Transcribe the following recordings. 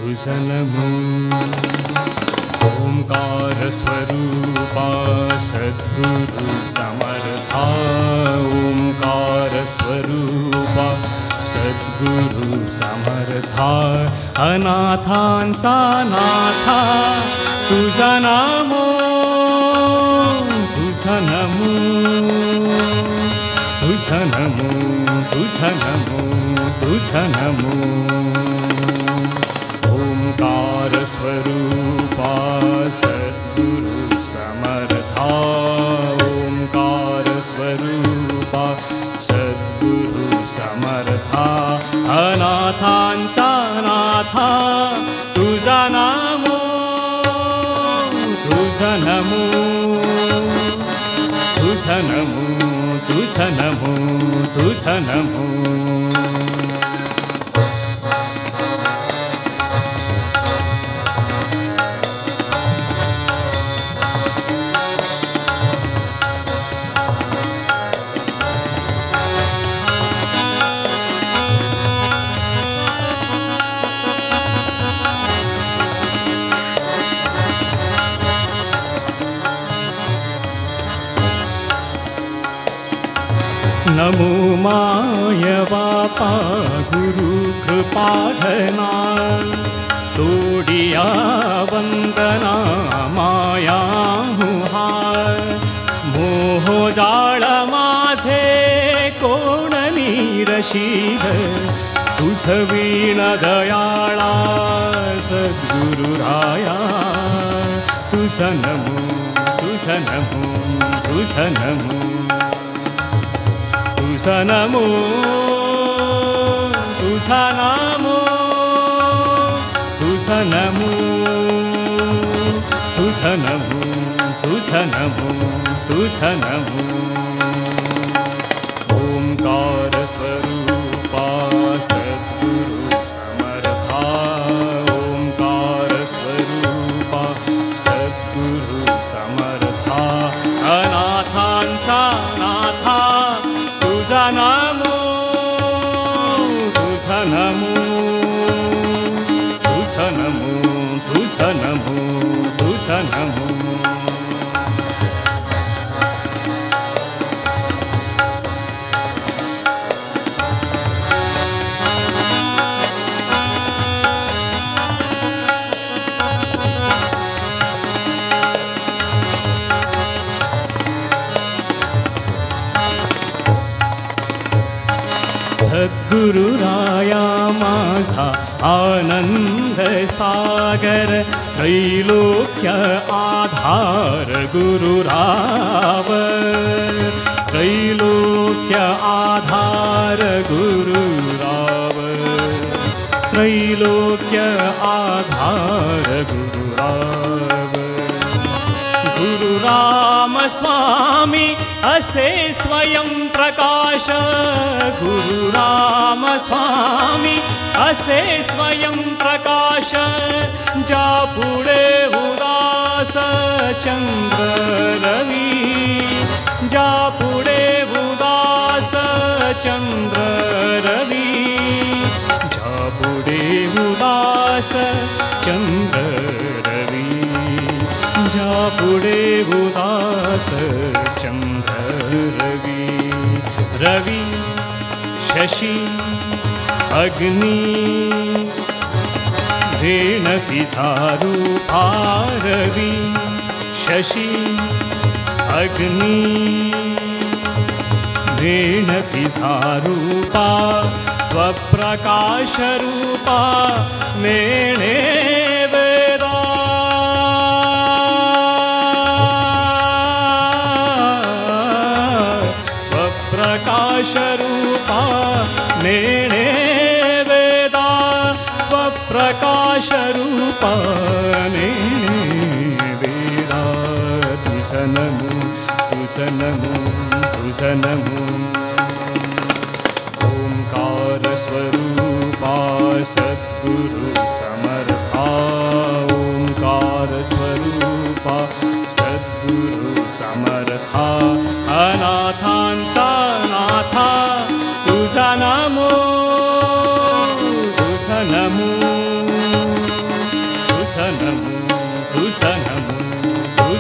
तुझं नमो ओंकार स्वरूपा सद्गुरु समर्था ओंकार स्वरूपा सद्गुरु समर्था अनाथांचा नाथा तुझा नमो तुझा नमो तुझा नमो तुझा नमो तुझा नमो ओंकार स्वरूपा सद्गुरु समर्था ओंकार स्वरूपा सद्गुरु समर्था अनाथांचा नाथा तुझा नमो तुझा नमो तुझा नमो तुझा नमो तुझा नमो नमो माय बापा गुरु कृपा घना तोडिया वंदना माया मुहार मोह जाळ माझे कोण निरशील तुझ वीण दयाळा सद्गुरुराया तुझ नमो तुझ नमो तुझ नमो तुझा नमो तुझा नमो तुझा नमो तुझा नमो तुझा नमो तुझा नमो ओंकार स्वरूपा सद्गुरु समर्था ओंकार स्वरूपा सद्गुरु समर्था अनाथांचा नाथा तुझा नमो तुझा नमो तुझा नमो तुझा नमो तुझा नमो सद्गुरुराया माझा आनंद सागर त्रैलोक्य आधार गुरुराव त्रैलोक्य आधार गुरुराव त्रैलोक्य आधार गुरुराव गुरुराम स्वामी असे स्वयं प्रकाश गुरुराम स्वामी असे स्वयं प्रकाश जा पुढे उदास चंद्र रवी जा पुढे उदास चंद्र रवी जा पुढे उदास चंद्र रवी जा पुढे उदास चंद्र रवी रवी शशी अग्नि भेणती रूपा रवी शशी अग्नि भेणती रूपा स्वप्रकाश रूपा नेणे वेदा स्वप्रकाश रूपा नेणे वेदा स्वप्रकाश रूपा नेणे वेदा तुझं नमो तुझं नमो तुझं नमो ओंकार स्वरूपा सद्गुरु समर्था ओंकार स्वरूपा सद्गुरु समर्था अनाथांचा नाथा तुझा नमो तुझा नमो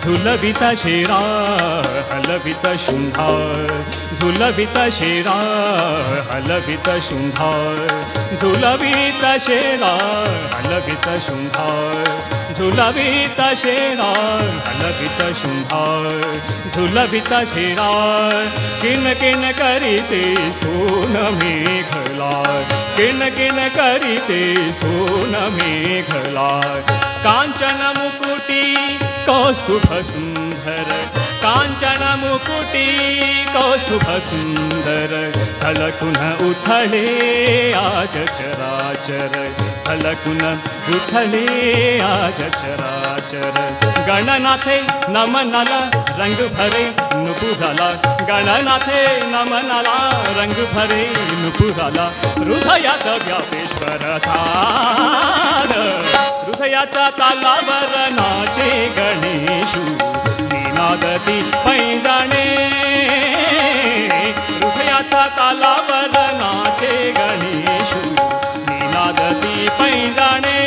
झुलवित शेरा हलवित शुंढार झुलवित शेरा हलवित शुंढार झुलवित शेरा हलवित शुंढार झुलवित शेरा हलवित शुंढार झुलवित शेरा किन किन करीते सोन मेघलार किन किन करीते सोन मेघलार कांचन मुकुटी कौस्तुभ सुंदर कांचन मुकुटी कौस्तुभ सुंदर थलकुन उथले आज चराचर थलकुन उथले आज चराचर गणनाथे नमनाला रंग भरे नुपुराला गणनाथे नमनाला रंग भरे नुपुराला हृदयात व्यापेश्वर सार हृदयाचा तालावर नाचे गणेशू निनादती पैजाणे हृदयाचा तालावर नाचे गणेशू निनादती पैजाणे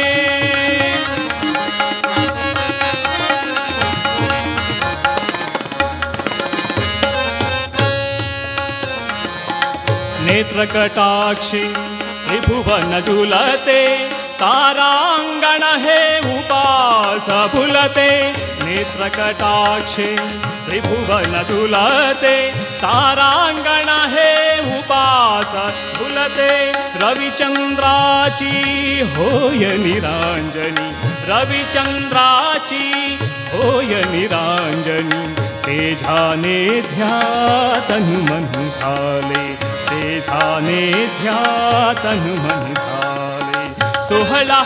नेत्रकटाक्षी त्रिभुवन झुलते तारांगण हे उपास फुलते नेत्रकटाक्षे त्रिभुवन झुलते तारांगण हे उपास फुलते रविचंद्राची होय निरांजनी रविचंद्राची होय निरांजनी तेजाने ध्यातनु मनसाले तेजाने ध्यातनु मनसाले सोहळा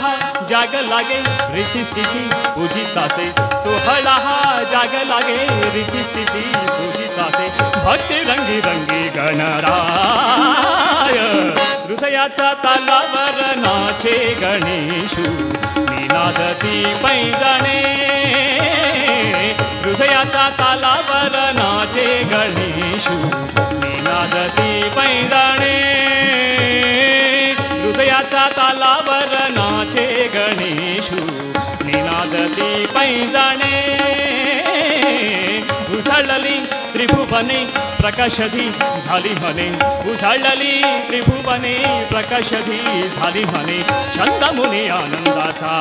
जाग लागे रीति सिद्धि पूजितासे सोहळा जाग लागे रीति सिद्धि पूजितासे भक्ती रंगी रंगी गणराय हृदयाचा तालावर नाचे गणेशू निनादती पैजाणे हृदयाचा तालावर नाचे गणेशू निनादती पैजाणे हृदयाचा तालावर नाचे गणेशू निनादती पैजाणे उझळली त्रिभुवने प्रकाशधी झाली म्हणे उझळली त्रिभुवने प्रकाशधी झाली म्हणे छंदमुनी आनंदाचा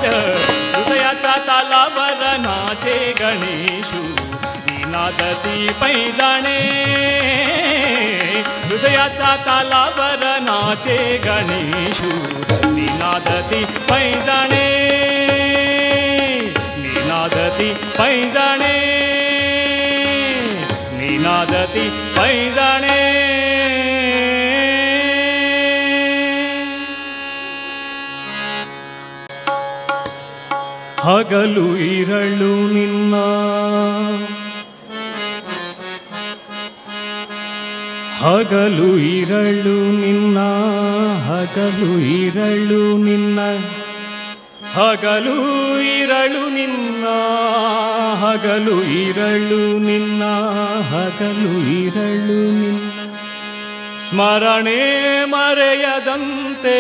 हृदयाचा तालावर नाचे गणेशू निनादती पैजाणे हृदयाचा तालावर नाचे गणेशू निनादती पैजाणे निनादती पैजाणे निनादती पैजाणे ಹಗಲು ಇರಳು ನಿನ್ನ ಹಗಲು ಇರಳು ನಿನ್ನ ಹಗಲು ಇರಳು ನಿನ್ನ ಹಗಲು ಇರಳು ನಿನ್ನ ಹಗಲು ಇರಳು ನಿನ್ನ ಹಗಲು ಇರಳು ನಿನ್ನ ಸ್ಮರಣೆ ಮರೆಯದಂತೆ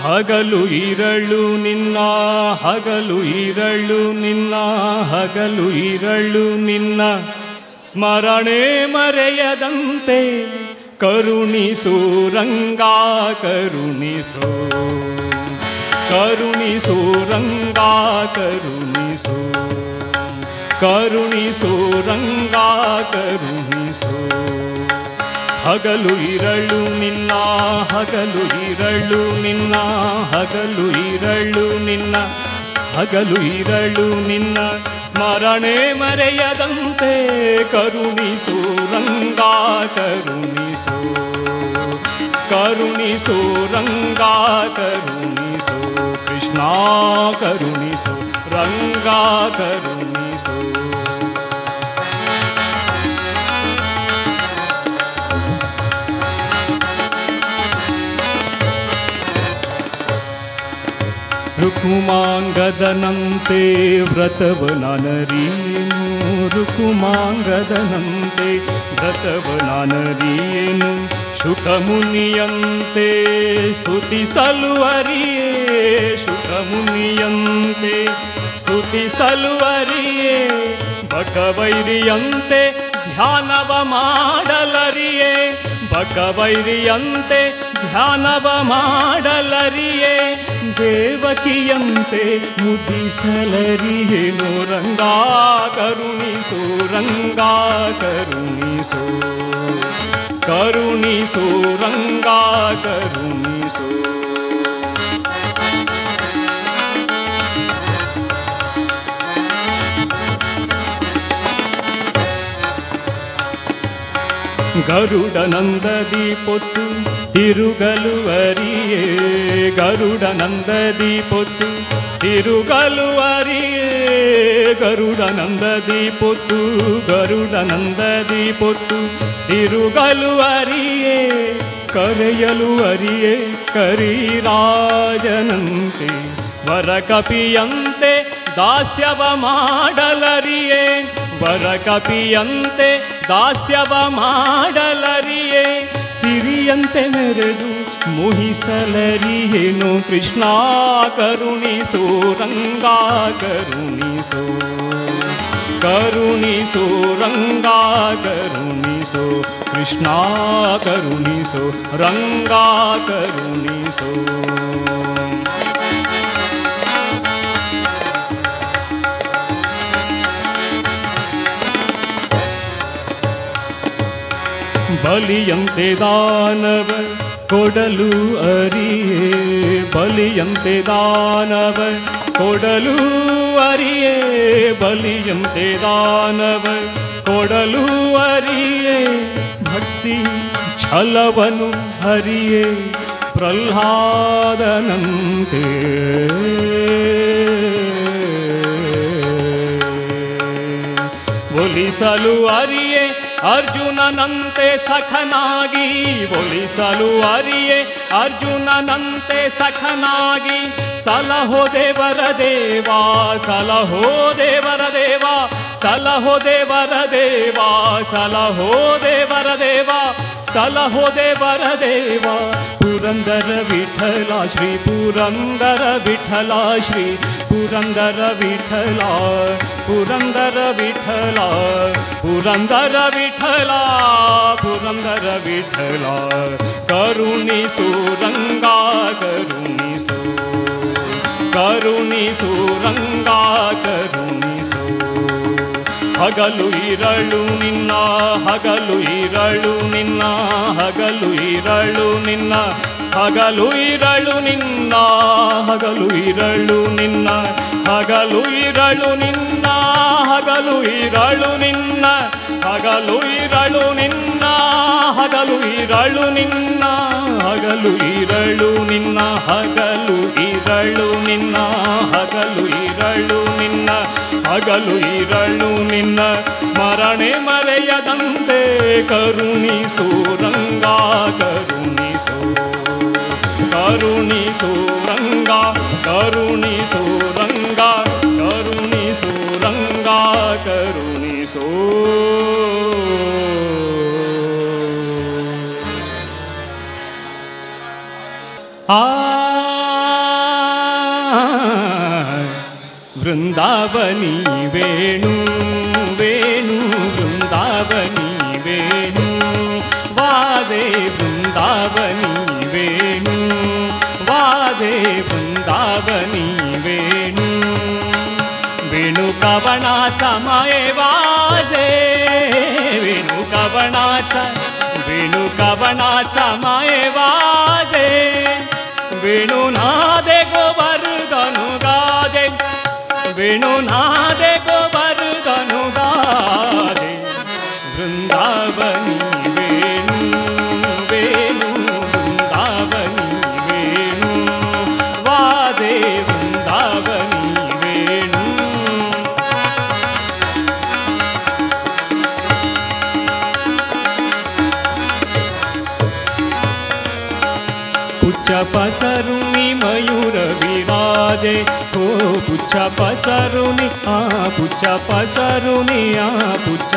ಹಗಲು ಇರಳು ನಿನ್ನ ಹಗಲು ಇರಳು ನಿನ್ನ ಹಗಲು ಇರಳು ನಿನ್ನ ಸ್ಮರಣೆ ಮರೆಯದಂತೆ ಕರುಣಿಸು ರಂಗ ಕರುಣಿಸು ಕರುಣಿಸು ರಂಗ ಕರುಣಿಸು ಕರುಣಿಸು ರಂಗ ಕರುಣಿಸು ಹಗಲು ಇರಳು ನಿನ್ನ ಹಗಲು ಇರಳು ನಿನ್ನ ಹಗಲು ಇರಳು ನಿನ್ನ ಹಗಲು ಇರಳು ನಿನ್ನ ಸ್ಮರಣೆ ಮರೆಯದಂತೆ ಕರುಣಿಸು ರಂಗ ಕರುಣಿಸು ಕರುಣಿಸು ರಂಗ ಕರುಣಿಸು ಕೃಷ್ಣ ಕರುಣಿಸು ರಂಗ ಕರುಣಿಸು ರುಕುಮಾಂಗದನಂತೆ ವ್ರತವನಾನರಿಯೇನು ರುಕುಮಾಂಗದನಂತೆ ವ್ರತವನಾನರಿಯೇನು ಶುಕಮುನಿಯಂತೆ ಸ್ತುತಿಸಲು ಅರಿಯೇ ಶುಕಮುನಿಯಂತೆ ಸ್ತುತಿಸಲು ಅರಿಯೇ ಬಕವೈರಿಯಂತೆ ಧ್ಯಾನವ ಮಾಡಲರಿಯೇ ಬಕವೈರಿಯಂತೆ ಧ್ಯಾನವ ಮಾಡಲರಿಯೇ ದೇವಕಿಯಂತೆ ಮುದಿಸಲರಿಯೇನು ರಂಗಾ ಕರುಣಿಸು ರಂಗಾ ಕರುಣಿಸು ಕರುಣಿಸು ರಂಗಾ ಕರುಣಿಸು ಗರುಡನಂದದಿ ಪೊತ್ತು ತಿರುಗಲು ಅರಿಯೇ ಗರುಡನಂದದಿ ಪೊತ್ತು ತಿರುಗಲು ಅರಿಯೇ ಗರುಡನಂದದಿ ಪೊತ್ತು ಗರುಡನಂದದಿ ಪೊತ್ತು ತಿರುಗಲು ಅರಿಯೇ ಕರೆಯಲು ಅರಿಯೇ ಕರಿರಾಜನಂತೆ ವರಕಪಿಯಂತೆ ದಾಸ್ಯವ ಮಾಡಲರಿಯೇ ವರಕಪಿಯಂತೆ ದಾಸ್ಯವ ಮಾಡಲರಿಯೇ ಸಿರಿಯಂತೆ ಮೆರೆದು ಮೋಹಿಸಲರಿಯೇನು ಕೃಷ್ಣ ಕರುಣಿಸು ರಂಗಾ ಕರುಣಿಸು ಕರುಣಿಸು ರಂಗಾ ಕರುಣಿಸು ಕೃಷ್ಣ ಕರುಣಿಸು ರಂಗಾ ಕರುಣಿಸು ಬಲಿಯಂತೆ ದಾನವ ಕೊಡಲು ಅರಿಯೇ ಬಲಿಯಂತೆ ದಾನವ ಕೊಡಲು ಅರಿಯೇ ಬಲಿಯಂತೆ ದಾನವ ಕೊಡಲು ಅರಿಯೇ ಭಕ್ತಿ ಛಲವನು ಹರಿಯೇ ಪ್ರಹ್ಲಾದನಂತೆ ಒಲಿಸಲು ಅರಿಯೇ ಅರ್ಜುನನಂತೆ ಸಖನಾಗಿ ಒಲಿಸಲು ಅರಿಯೇ ಅರ್ಜುನನಂತೆ ಸಖನಾಗಿ ಸಲಹೋ ದೇವರ ದೇವಾ ಸಲಹೋ ದೇವರ ದೇವಾ ಸಲಹೋ ದೇವರ ದೇವಾ ಸಲಹೋ ದೇವರ ದೇವಾ ಸಲಹೋ ದೇವರ ದೇವಾ ಪುರಂದರ ವಿಠಲ ಶ್ರೀ ಪುರಂದರ ವಿಠಲ ಶ್ರೀ ಪುರಂದರ ವಿಠಲ ಪುರಂದರ ವಿಠಲ ಪುರಂದರ ವಿಠಲ ಪುರಂದರ ವಿಠಲ ಕರುಣಿಸು ರಂಗಾ ಕರುಣಿಸು ಕರುಣಿಸು ರಂಗಾ ಕರುಣಿಸು ಹಗಲು ಇರಳು ನಿನ್ನ ಹಗಲು ಇರಳು ನಿನ್ನ ಹಗಲು ಇರಳು ನಿನ್ನ ಹಗಲು ಇರಳು ನಿನ್ನ ಹಗಲು ಇರಳು ನಿನ್ನ ಹಗಲು ಇರಳು ನಿನ್ನ ಹಗಲು ಇರಳು ನಿನ್ನ ಹಗಲು ಇರಳು ನಿನ್ನ ಹಗಲು ಇರಳು ನಿನ್ನ ಹಗಲು ಇರಳು ನಿನ್ನ ಹಗಲು ಇರಳು ನಿನ್ನ ಹಗಲು ಇರಳು ನಿನ್ನ ಹಗಲು ಇರಳು ನಿನ್ನ ಸ್ಮರಣೆ ಮರೆಯದಂತೆ ಕರುಣಿಸು ರಂಗಾ ಕರುಣಿಸು ಕರುಣಿಸು ರಂಗಾ ಕರುಣಿಸು ರಂಗಾ ಕರುಣಿಸು ರಂಗಾ ಕರುಣಿಸು ವೃಂದಾವನಿ ವೇಣು ವೇಣು ವೃಂದಾವನಿ ವೇಣು ವಾದೆ ವೃಂದಾವನಿ ವೇಣು ವಾದೆ ವೃಂದಾವನಿ ವೇಣು वेणु कवनाचा माये वाजे वेणु कवनाचा माये वाजे वेणु नादे गोवर्धनु गाजे वेणु नादे गोवर्धनु गाजे वृंदावनी वेणु वेणु वृंदावनी वेणु वाजे वृंदावनी वेणु पुच्छ पसरुनि मयूर विराजे ओ पुच्छ पसरुनि पुच्छ पसरुनि पुच्छ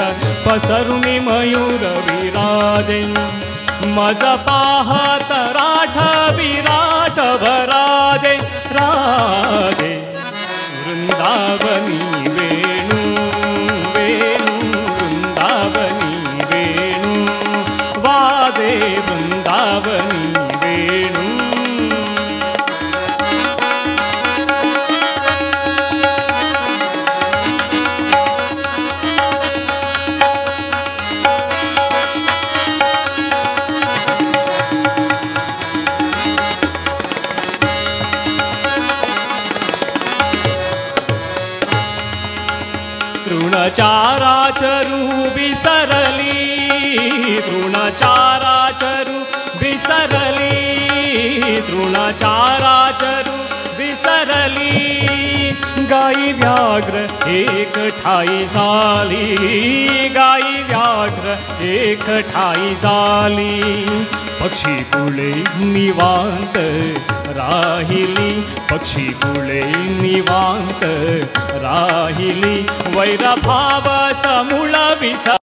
पसरुनि मयूर विराजे मज पाहत राठ विराट भराजे राजे वृंदावनी वेणू वेणू वृंदावनी वेणू वाजे वृंदावनी वेणू तृणचाराचरु विसरली तृणचाराचरु विसरली तृणचाराचरु विसरली गाई व्याघ्र एक ठाई झाली गाई व्याघ्र एक ठाई झाली पक्षी कुळे निवांत राहिली पक्षी कुळे निवांत राहिली वैरभाव समूळ विस